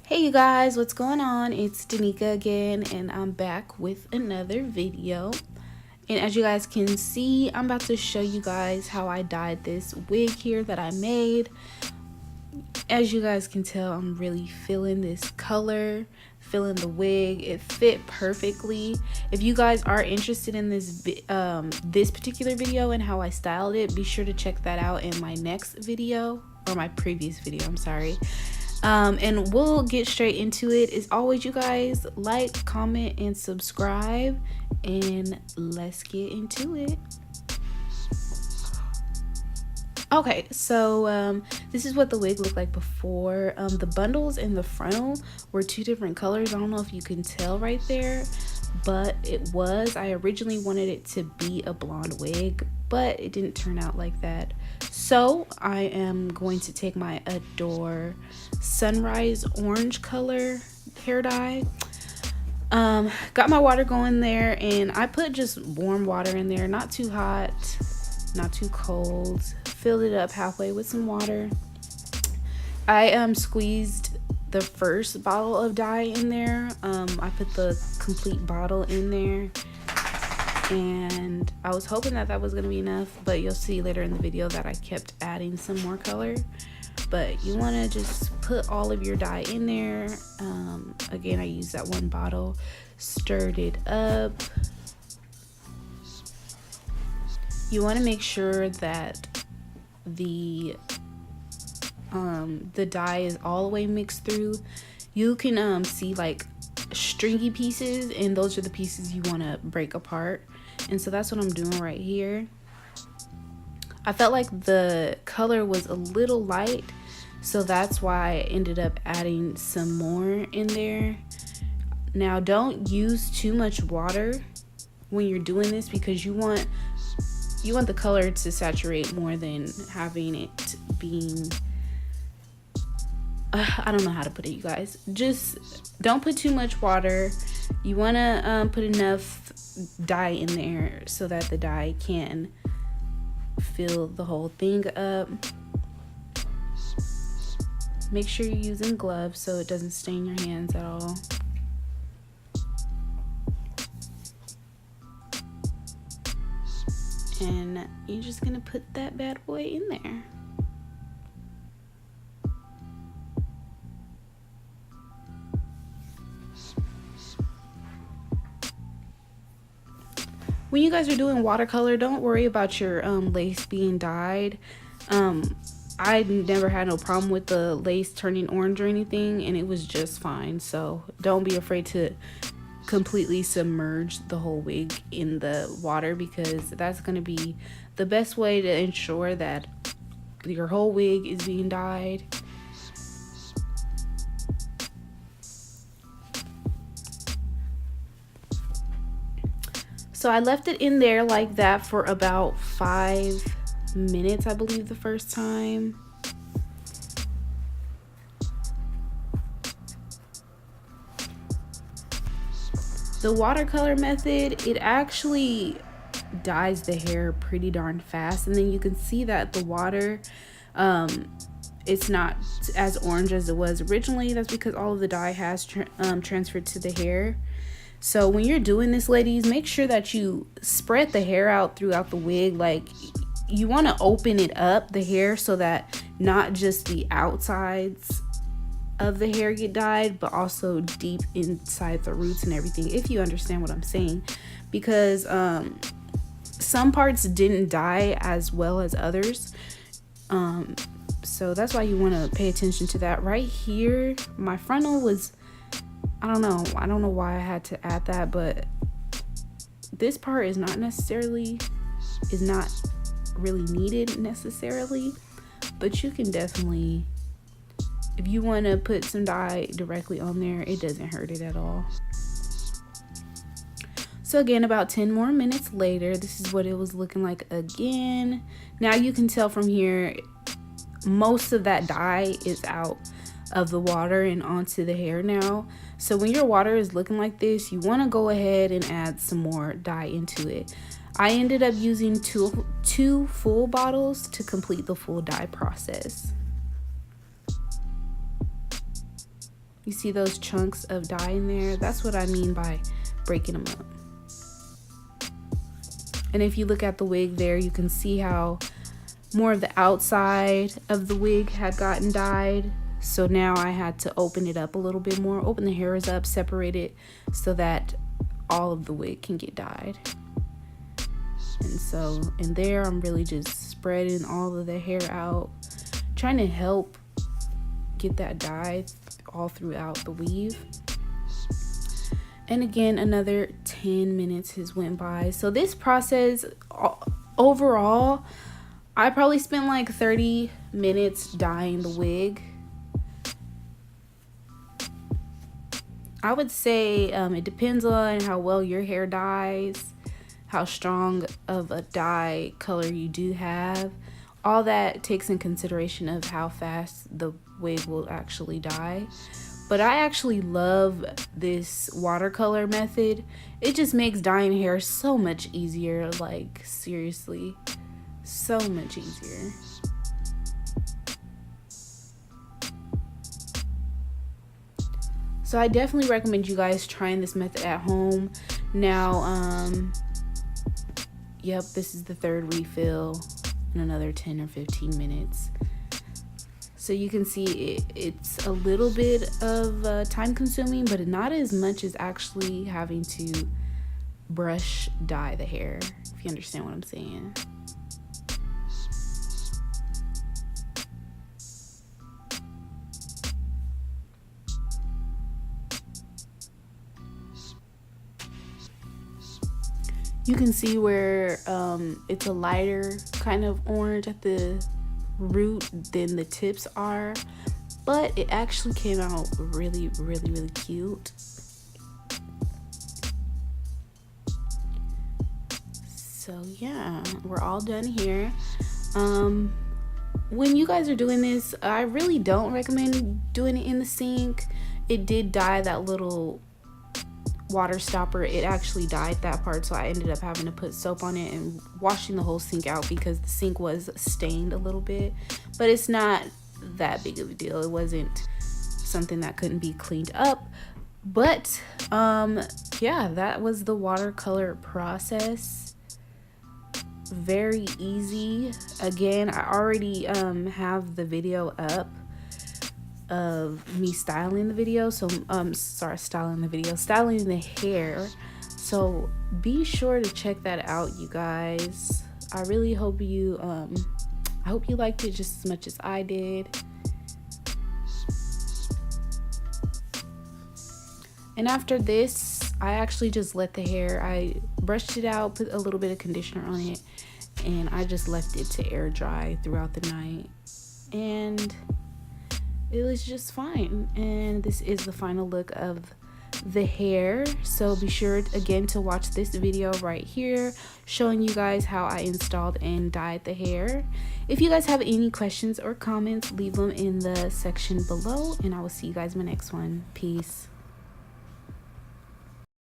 Hey you guys, what's going on? It's Danica again, and I'm back with another video. And as you guys can see, I'm about to show you guys how I dyed this wig here that I made. As you guys can tell, I'm really feeling this color, feeling the wig. It fit perfectly. If you guys are interested in this particular video and how I styled it, be sure to check that out in my next video, or my previous video, I'm sorry. And we'll get straight into it. As always, you guys, like, comment, and subscribe, and let's get into it. Okay, so this is what the wig looked like before. The bundles and the frontal were two different colors. I don't know if you can tell right there, but I originally wanted it to be a blonde wig, but it didn't turn out like that. So I am going to take my Adorn Sunrise Orange color hair dye. Got my water going there, and I put just warm water in there, not too hot, not too cold. Filled it up halfway with some water. I squeezed the first bottle of dye in there. I put the complete bottle in there, and I was hoping that was gonna be enough, but you'll see later in the video that I kept adding some more color. But you want to just put all of your dye in there. Again, I used that one bottle, stirred it up. You want to make sure that the dye is all the way mixed through. You can see like stringy pieces, and those are the pieces you want to break apart. And so that's what I'm doing right here. I felt like the color was a little light, so that's why I ended up adding some more in there. Now, don't use too much water when you're doing this, because you want the color to saturate more than having it being I don't know how to put it, you guys. Just don't put too much water. You want to put enough dye in there so that the dye can fill the whole thing up. Make sure you're using gloves so it doesn't stain your hands at all. And you're just gonna put that bad boy in there. When you guys are doing watercolor, don't worry about your lace being dyed. I never had no problem with the lace turning orange or anything, and it was just fine. So don't be afraid to completely submerge the whole wig in the water, because that's going to be the best way to ensure that your whole wig is being dyed. So I left it in there like that for about 5 minutes, I believe, the first time. The watercolor method, it actually dyes the hair pretty darn fast, and then you can see that the water, it's not as orange as it was originally. That's because all of the dye has transferred to the hair. So when you're doing this, ladies, make sure that you spread the hair out throughout the wig. Like, you want to open it up, the hair, so that not just the outsides of the hair get dyed, but also deep inside the roots and everything, if you understand what I'm saying. Because some parts didn't dye as well as others. So that's why you want to pay attention to that. Right here, my frontal was, I don't know why I had to add that, but this part is not really needed necessarily, but you can definitely, if you want to put some dye directly on there, it doesn't hurt it at all. So again, about 10 more minutes later, this is what it was looking like again. Now you can tell from here, most of that dye is out of the water and onto the hair now. So when your water is looking like this, you want to go ahead and add some more dye into it. I ended up using two full bottles to complete the full dye process. You see those chunks of dye in there? That's what I mean by breaking them up. And if you look at the wig there, you can see how more of the outside of the wig had gotten dyed. So now I had to open it up a little bit more, open the hairs up, separate it so that all of the wig can get dyed. And so in there, I'm really just spreading all of the hair out, trying to help get that dye all throughout the weave. And again, another 10 minutes has went by. So this process, overall, I probably spent like 30 minutes dyeing the wig. I would say it depends on how well your hair dyes, how strong of a dye color you do have. All that takes in consideration of how fast the wig will actually dye. But I actually love this watercolor method. It just makes dyeing hair so much easier, like seriously, so much easier. So I definitely recommend you guys trying this method at home. Now, yep, this is the third refill in another 10 or 15 minutes. So you can see it's a little bit of time consuming, but not as much as actually having to brush dye the hair, if you understand what I'm saying. You can see where it's a lighter kind of orange at the root than the tips are, but it actually came out really cute. So yeah, we're all done here. When you guys are doing this, I really don't recommend doing it in the sink. It did dye that little water stopper. It actually dyed that part, so I ended up having to put soap on it and washing the whole sink out because the sink was stained a little bit, but it's not that big of a deal. It wasn't something that couldn't be cleaned up. But yeah, that was the watercolor process. Very easy. Again, I already have the video up of me styling the video, so styling the hair. So be sure to check that out, you guys. I really hope you I hope you liked it just as much as I did. And after this, I actually just let the hair, I brushed it out, put a little bit of conditioner on it, and I just left it to air dry throughout the night, and it was just fine. And this is the final look of the hair. So be sure again to watch this video right here showing you guys how I installed and dyed the hair. If you guys have any questions or comments, leave them in the section below, and I will see you guys in my next one. Peace.